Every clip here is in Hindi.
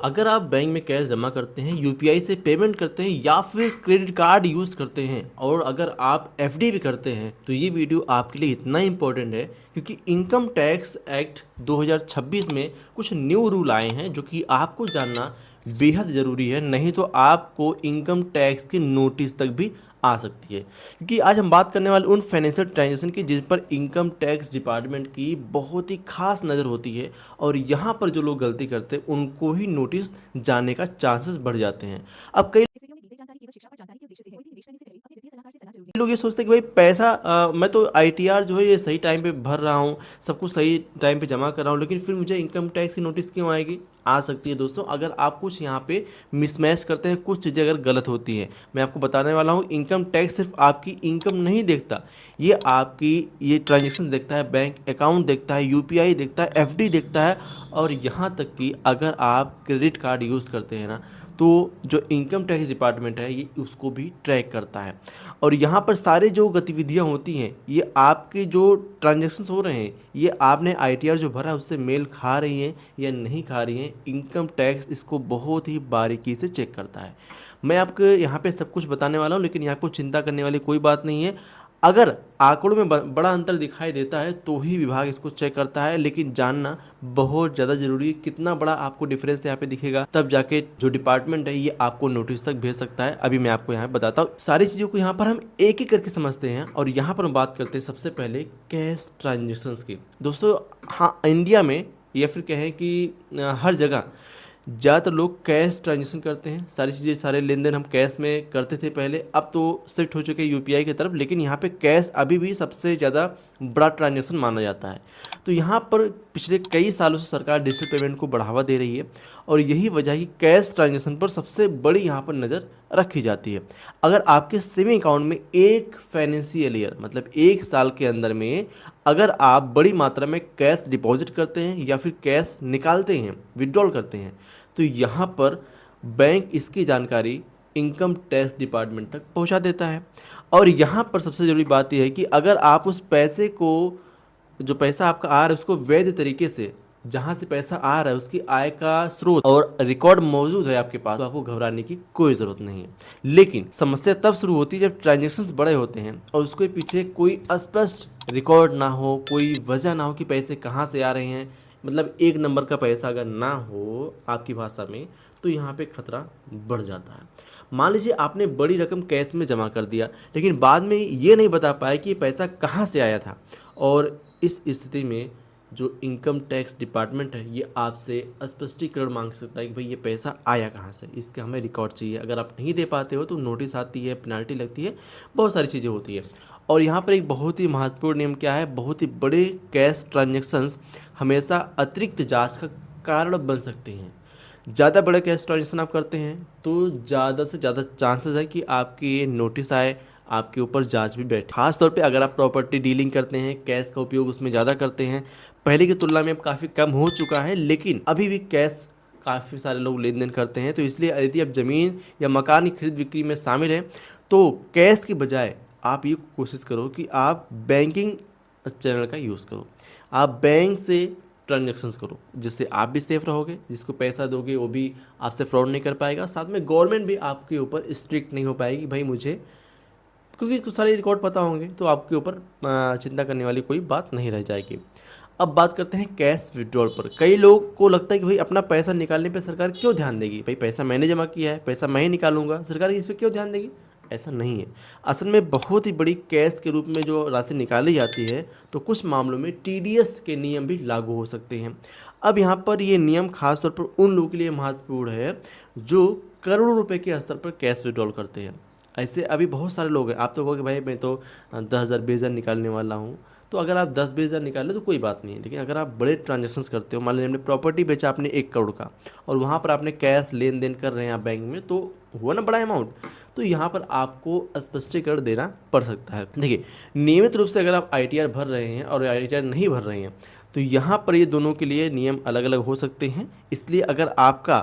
अगर आप बैंक में कैश जमा करते हैं, यूपीआई से पेमेंट करते हैं या फिर क्रेडिट कार्ड यूज़ करते हैं और अगर आप एफडी भी करते हैं तो ये वीडियो आपके लिए इतना इम्पोर्टेंट है क्योंकि इनकम टैक्स एक्ट 2026 में कुछ न्यू रूल आए हैं जो कि आपको जानना बेहद ज़रूरी है, नहीं तो आपको इनकम टैक्स की नोटिस तक भी आ सकती है। क्योंकि आज हम बात करने वाले उन फाइनेंशियल ट्रांजैक्शन की जिन पर इनकम टैक्स डिपार्टमेंट की बहुत ही खास नज़र होती है और यहाँ पर जो लोग गलती करते हैं उनको ही नोटिस जाने का चांसेस बढ़ जाते हैं। अब कई इस वीडियो में दी गई जानकारी केवल शिक्षा और जानकारी के उद्देश्य से है। कोई भी निवेश करने से पहले अपने वित्तीय सलाहकार से सलाह जरूरी है। लोग ये सोचते हैं कि भाई पैसा मैं तो आईटीआर जो है ये सही टाइम पे भर रहा हूँ, सब कुछ सही टाइम पे जमा कर रहा हूँ, लेकिन फिर मुझे इनकम टैक्स की नोटिस क्यों आएगी? आ सकती है दोस्तों, अगर आप कुछ यहाँ पे मिसमैच करते हैं, कुछ चीज़ें अगर गलत होती हैं। मैं आपको बताने वाला हूँ, इनकम टैक्स सिर्फ आपकी इनकम नहीं देखता, ये आपकी ये ट्रांजेक्शन देखता है, बैंक अकाउंट देखता है, यूपीआई देखता है, एफडी देखता है और यहाँ तक कि अगर आप क्रेडिट कार्ड यूज़ करते हैं ना तो जो इनकम टैक्स डिपार्टमेंट है ये उसको भी ट्रैक करता है। और यहाँ पर सारे जो गतिविधियाँ होती हैं ये आपके जो ट्रांजेक्शन्स हो रहे हैं ये आपने आईटीआर जो भरा है उससे मेल खा रही हैं या नहीं खा रही हैं, इनकम टैक्स इसको बहुत ही बारीकी से चेक करता है। मैं आपको यहाँ पे सब कुछ बताने वाला हूँ, लेकिन यहाँ को चिंता करने वाली कोई बात नहीं है। अगर आंकड़ों में बड़ा अंतर दिखाई देता है तो ही विभाग इसको चेक करता है, लेकिन जानना बहुत ज़्यादा ज़रूरी है कितना बड़ा आपको डिफरेंस यहाँ पे दिखेगा, तब जाके जो डिपार्टमेंट है ये आपको नोटिस तक भेज सकता है। अभी मैं आपको यहाँ बताता हूँ सारी चीज़ों को, यहाँ पर हम एक एक करके समझते हैं और यहाँ पर हम बात करते हैं सबसे पहले कैश ट्रांजेक्शन्स की। दोस्तों हाँ, इंडिया में या फिर कहें कि हर जगह ज़्यादातर लोग कैश ट्रांजेक्शन करते हैं, सारी चीज़ें सारे लेन देन हम कैश में करते थे पहले, अब तो शिफ्ट हो चुके हैं यूपीआई की तरफ, लेकिन यहाँ पे कैश अभी भी सबसे ज़्यादा बड़ा ट्रांजेक्शन माना जाता है। तो यहाँ पर पिछले कई सालों से सरकार डिजिटल पेमेंट को बढ़ावा दे रही है और यही वजह है कि कैश ट्रांजेक्शन पर सबसे बड़ी यहाँ पर नज़र रखी जाती है। अगर आपके सेविंग अकाउंट में एक फाइनेंशियल ईयर मतलब एक साल के अंदर में अगर आप बड़ी मात्रा में कैश डिपॉजिट करते हैं या फिर कैश निकालते हैं, विड्रॉल करते हैं, तो यहाँ पर बैंक इसकी जानकारी इनकम टैक्स डिपार्टमेंट तक पहुँचा देता है। और यहाँ पर सबसे ज़रूरी बात यह है कि अगर आप उस पैसे को, जो पैसा आपका आ रहा है उसको वैध तरीके से, जहाँ से पैसा आ रहा है उसकी आय का स्रोत और रिकॉर्ड मौजूद है आपके पास, तो आपको घबराने की कोई ज़रूरत नहीं है। लेकिन समस्या तब शुरू होती है जब ट्रांजेक्शन्स बड़े होते हैं और उसके पीछे कोई स्पष्ट रिकॉर्ड ना हो, कोई वजह ना हो कि पैसे कहाँ से आ रहे हैं, मतलब एक नंबर का पैसा अगर ना हो आपकी भाषा में, तो यहाँ पे खतरा बढ़ जाता है। मान लीजिए आपने बड़ी रकम कैश में जमा कर दिया लेकिन बाद में ये नहीं बता पाया कि ये पैसा कहाँ से आया था, और इस स्थिति में जो इनकम टैक्स डिपार्टमेंट है ये आपसे स्पष्टीकरण मांग सकता है कि भाई ये पैसा आया कहाँ से, इसका हमें रिकॉर्ड चाहिए। अगर आप नहीं दे पाते हो तो नोटिस आती है, पेनल्टी लगती है, बहुत सारी चीज़ें होती है। और यहाँ पर एक बहुत ही महत्वपूर्ण नियम क्या है, बहुत ही बड़े कैश ट्रांजेक्शन्स हमेशा अतिरिक्त जांच का कारण बन सकते हैं। ज़्यादा बड़े कैश ट्रांजेक्शन आप करते हैं तो ज़्यादा से ज़्यादा चांसेस है कि आपकी नोटिस आए, आपके ऊपर जांच भी बैठे। खास तौर पे अगर आप प्रॉपर्टी डीलिंग करते हैं, कैश का उपयोग उसमें ज़्यादा करते हैं, पहले की तुलना में अब काफ़ी कम हो चुका है, लेकिन अभी भी कैश काफ़ी सारे लोग लेन देन करते हैं। तो इसलिए यदि आप ज़मीन या मकान की खरीद बिक्री में शामिल हैं तो कैश की बजाय आप ये कोशिश करो कि आप बैंकिंग चैनल का यूज़ करो, आप बैंक से ट्रांजेक्शन्स करो, जिससे आप भी सेफ रहोगे, जिसको पैसा दोगे वो भी आपसे फ्रॉड नहीं कर पाएगा, साथ में गवर्नमेंट भी आपके ऊपर स्ट्रिक्ट नहीं हो पाएगी भाई मुझे, क्योंकि कुछ सारे रिकॉर्ड पता होंगे तो आपके ऊपर चिंता करने वाली कोई बात नहीं रह जाएगी। अब बात करते हैं कैश विड्रॉल पर। कई लोग को लगता है कि भाई अपना पैसा निकालने पे सरकार क्यों ध्यान देगी, भाई पैसा मैंने जमा किया है, पैसा मैं ही निकालूंगा, सरकार इस पर क्यों ध्यान देगी? ऐसा नहीं है। असल में बहुत ही बड़ी कैश के रूप में जो राशि निकाली जाती है तो कुछ मामलों में टीडीएस के नियम भी लागू हो सकते हैं। अब यहाँ पर ये नियम खासतौर पर उन लोगों के लिए महत्वपूर्ण है जो करोड़ों रुपए के स्तर पर कैश विड्रॉल करते हैं। ऐसे अभी बहुत सारे लोग हैं। आप तो कहोगे भाई मैं तो 10,000 20,000 निकालने वाला हूँ, तो अगर आप 10-20,000 निकाले तो कोई बात नहीं है, लेकिन अगर आप बड़े ट्रांजेक्शन्स करते हो, मान लीजिए आपने प्रॉपर्टी बेचा आपने 1 करोड़ का और वहाँ पर आपने कैश लेन देन कर रहे हैं आप बैंक में, तो हुआ ना बड़ा अमाउंट, तो यहाँ पर आपको स्पष्टीकरण देना पड़ सकता है। देखिए नियमित रूप से अगर आप आईटीआर भर रहे हैं और आईटीआर नहीं भर रहे हैं तो यहाँ पर ये दोनों के लिए नियम अलग अलग हो सकते हैं। इसलिए अगर आपका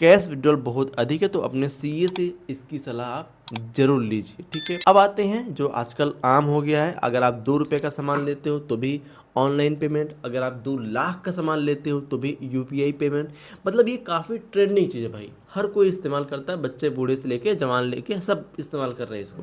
कैश विड्रॉल बहुत अधिक है, तो अपने सीए से इसकी सलाह आप जरूर लीजिए। ठीक है, अब आते हैं जो आजकल आम हो गया है, अगर आप 2 रुपये का सामान लेते हो तो भी ऑनलाइन पेमेंट, अगर आप 2 लाख का सामान लेते हो तो भी यूपीआई पेमेंट। मतलब ये काफ़ी ट्रेंडिंग चीज़ है भाई, हर कोई इस्तेमाल करता है, बच्चे बूढ़े से लेके जवान लेके सब इस्तेमाल कर रहे हैं इसको।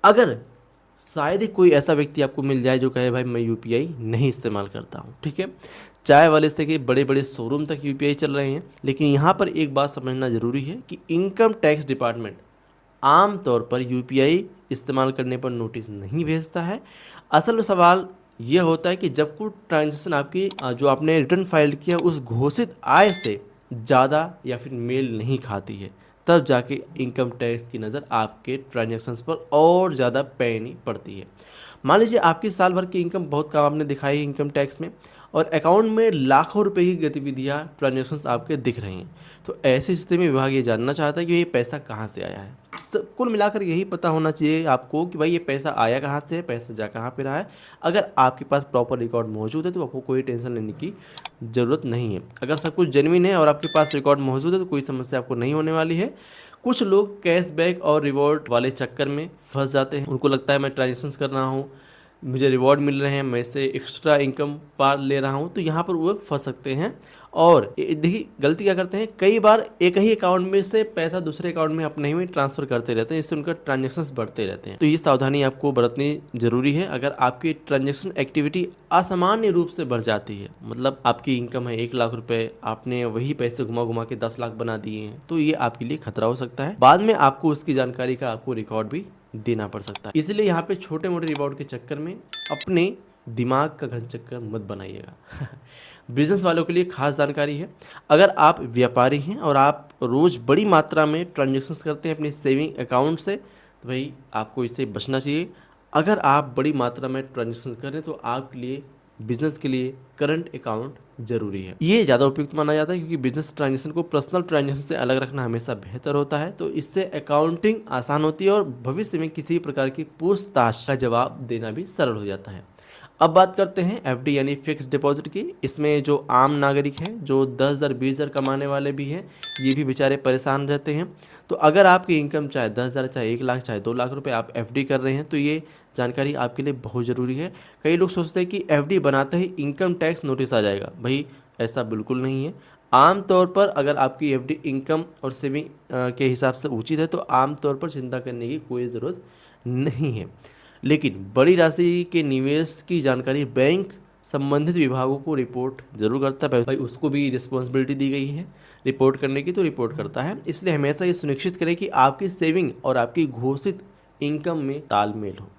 अगर शायद ही कोई ऐसा व्यक्ति आपको मिल जाए जो कहे भाई मैं यूपीआई नहीं इस्तेमाल करता हूँ। ठीक है, चाय वाले से कि बड़े बड़े शोरूम तक यूपीआई चल रहे हैं, लेकिन यहाँ पर एक बात समझना ज़रूरी है कि इनकम टैक्स डिपार्टमेंट आम तौर पर यूपीआई इस्तेमाल करने पर नोटिस नहीं भेजता है। असल में सवाल यह होता है कि जब कोई ट्रांजेक्शन आपकी जो आपने रिटर्न फाइल किया उस घोषित आय से ज़्यादा या फिर मेल नहीं खाती है, तब जाके इनकम टैक्स की नज़र आपके ट्रांजैक्शंस पर और ज़्यादा पैनी पड़ती है। मान लीजिए आपकी साल भर की इनकम बहुत कम आपने दिखाई है इनकम टैक्स में, और अकाउंट में लाखों रुपए की गतिविधियाँ ट्रांजैक्शंस आपके दिख रही हैं, तो ऐसी स्थिति में विभाग ये जानना चाहता है कि ये पैसा कहाँ से आया है। कुल मिलाकर यही पता होना चाहिए आपको कि भाई ये पैसा आया कहाँ से है, पैसा जा कहाँ पे रहा है। अगर आपके पास प्रॉपर रिकॉर्ड मौजूद है तो आपको कोई टेंशन लेने की ज़रूरत नहीं है। अगर सब कुछ जेन्युइन है और आपके पास रिकॉर्ड मौजूद है तो कोई समस्या आपको नहीं होने वाली है। कुछ लोग कैशबैक और रिवॉर्ड वाले चक्कर में फंस जाते हैं, उनको लगता है मैं ट्रांजेक्शन्स कर रहा हूँ, मुझे रिवॉर्ड मिल रहे हैं, मैं इससे एक्स्ट्रा इनकम पार ले रहा हूँ, तो यहाँ पर वो फंस सकते हैं। और देखिए गलती क्या करते हैं, कई बार एक ही अकाउंट में से पैसा दूसरे अकाउंट में अपने ही में ट्रांसफ़र करते रहते हैं, इससे उनका ट्रांजेक्शन्स बढ़ते रहते हैं। तो ये सावधानी आपको बरतनी जरूरी है। अगर आपकी ट्रांजेक्शन एक्टिविटी असामान्य रूप से बढ़ जाती है, मतलब आपकी इनकम है 1 लाख रुपए, आपने वही पैसे घुमा घुमा के 10 लाख बना दिए हैं, तो ये आपके लिए खतरा हो सकता है। बाद में आपको उसकी जानकारी का आपको रिकॉर्ड भी देना पड़ सकता है। इसलिए यहाँ पे छोटे मोटे रिवॉर्ड के चक्कर में अपने दिमाग का घन चक्कर मत बनाइएगा। बिजनेस वालों के लिए खास जानकारी है, अगर आप व्यापारी हैं और आप रोज़ बड़ी मात्रा में ट्रांजैक्शंस करते हैं अपनी सेविंग अकाउंट से, तो भाई आपको इससे बचना चाहिए। अगर आप बड़ी मात्रा में ट्रांजैक्शन कर रहे हैं तो आपके लिए बिजनेस के लिए करंट अकाउंट जरूरी है। ये ज़्यादा उपयुक्त माना जाता है क्योंकि बिजनेस ट्रांजैक्शन को पर्सनल ट्रांजैक्शन से अलग रखना हमेशा बेहतर होता है, तो इससे अकाउंटिंग आसान होती है और भविष्य में किसी प्रकार की पूछताछ का जवाब देना भी सरल हो जाता है। अब बात करते हैं एफडी यानी फिक्स डिपॉजिट की। इसमें जो आम नागरिक हैं, जो 10,000 20,000 कमाने वाले भी हैं, ये भी बेचारे परेशान रहते हैं। तो अगर आपकी इनकम चाहे 10,000, चाहे 1 लाख, चाहे 2 लाख रुपए आप एफडी कर रहे हैं, तो ये जानकारी आपके लिए बहुत ज़रूरी है। कई लोग सोचते हैं कि एफडी बनाते ही इनकम टैक्स नोटिस आ जाएगा, भाई ऐसा बिल्कुल नहीं है। आमतौर पर अगर आपकी एफडी इनकम और सेविंग के हिसाब से उचित है तो आमतौर पर चिंता करने की कोई ज़रूरत नहीं है। लेकिन बड़ी राशि के निवेश की जानकारी बैंक संबंधित विभागों को रिपोर्ट जरूर करता है, भाई उसको भी रिस्पॉन्सिबिलिटी दी गई है रिपोर्ट करने की, तो रिपोर्ट करता है। इसलिए हमेशा ये सुनिश्चित करें कि आपकी सेविंग और आपकी घोषित इनकम में तालमेल हो।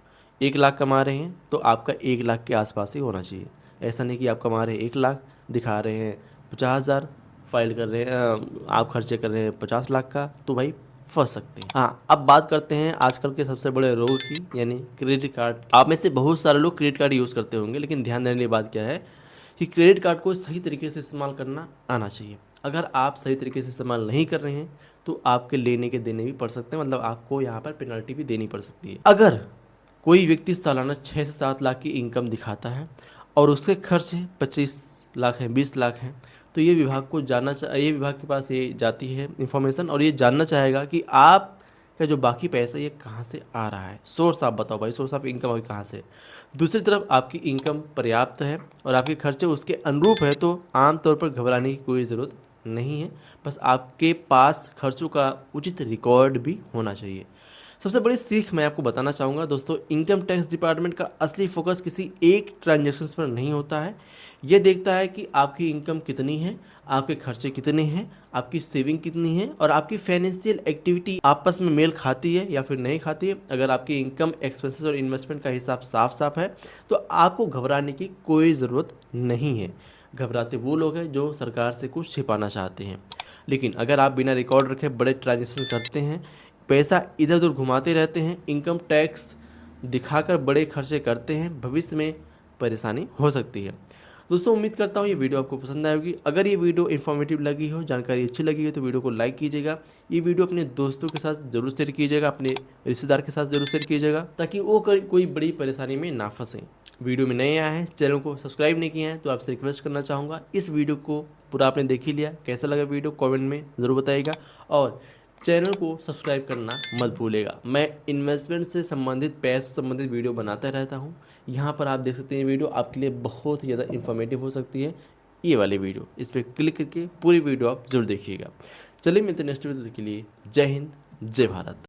1 लाख कमा रहे हैं तो आपका 1 लाख के आसपास ही होना चाहिए। ऐसा नहीं कि आप कमा रहे हैं 1 लाख, दिखा रहे हैं 50,000, फाइल कर रहे हैं, आप खर्चे कर रहे हैं 50 लाख का, तो भाई फंस सकते हैं। हाँ, अब बात करते हैं आजकल के सबसे बड़े रोग की, यानी क्रेडिट कार्ड। आप में से बहुत सारे लोग क्रेडिट कार्ड यूज़ करते होंगे, लेकिन ध्यान देने वाली बात क्या है कि क्रेडिट कार्ड को सही तरीके से इस्तेमाल करना आना चाहिए। अगर आप सही तरीके से इस्तेमाल नहीं कर रहे हैं तो आपके लेने के देने भी पड़ सकते हैं, मतलब आपको यहाँ पर पेनल्टी भी देनी पड़ सकती है। अगर कोई व्यक्ति सालाना 6 से 7 लाख की इनकम दिखाता है और उसके खर्च 25 लाख हैं, 20 लाख हैं, तो ये विभाग को ये विभाग के पास ये जाती है इन्फॉर्मेशन और ये जानना चाहेगा कि आप का जो बाकी पैसा ये कहाँ से आ रहा है। सोर्स आप बताओ भाई, सोर्स ऑफ इनकम कहाँ से। दूसरी तरफ आपकी इनकम पर्याप्त है और आपके खर्चे उसके अनुरूप है तो आमतौर पर घबराने की कोई ज़रूरत नहीं है, बस आपके पास खर्चों का उचित रिकॉर्ड भी होना चाहिए। सबसे बड़ी सीख मैं आपको बताना चाहूँगा दोस्तों, इनकम टैक्स डिपार्टमेंट का असली फोकस किसी एक ट्रांजैक्शन पर नहीं होता है। ये देखता है कि आपकी इनकम कितनी है, आपके खर्चे कितने हैं, आपकी सेविंग कितनी है और आपकी फाइनेंशियल एक्टिविटी आपस में मेल खाती है या फिर नहीं खाती है। अगर आपकी इनकम, एक्सपेंसेस और इन्वेस्टमेंट का हिसाब साफ साफ है तो आपको घबराने की कोई ज़रूरत नहीं है। घबराते वो लोग हैं जो सरकार से कुछ छिपाना चाहते हैं। लेकिन अगर आप बिना रिकॉर्ड रखे बड़े ट्रांजेक्शन करते हैं, पैसा इधर उधर घुमाते रहते हैं, इनकम टैक्स दिखाकर बड़े खर्चे करते हैं, भविष्य में परेशानी हो सकती है। दोस्तों उम्मीद करता हूँ ये वीडियो आपको पसंद आएगी। अगर ये वीडियो इन्फॉर्मेटिव लगी हो, जानकारी अच्छी लगी हो तो वीडियो को लाइक कीजिएगा। ये वीडियो अपने दोस्तों के साथ जरूर शेयर कीजिएगा, अपने रिश्तेदार के साथ जरूर शेयर कीजिएगा ताकि वो कोई बड़ी परेशानी में ना फंसें। वीडियो में नए आए हैं, चैनल को सब्सक्राइब नहीं किए हैं, तो आपसे रिक्वेस्ट करना चाहूँगा इस वीडियो को पूरा आपने देख ही लिया, कैसा लगा वीडियो कमेंट में ज़रूर बताइएगा और चैनल को सब्सक्राइब करना मत भूलिएगा। मैं इन्वेस्टमेंट से संबंधित, पैसे से संबंधित वीडियो बनाता रहता हूँ। यहाँ पर आप देख सकते हैं वीडियो आपके लिए बहुत ही ज़्यादा इन्फॉर्मेटिव हो सकती है। ये वाली वीडियो, इस पर क्लिक करके पूरी वीडियो आप जरूर देखिएगा। चलिए मिलते हैं नेक्स्ट वीडियो के लिए। जय हिंद, जय भारत।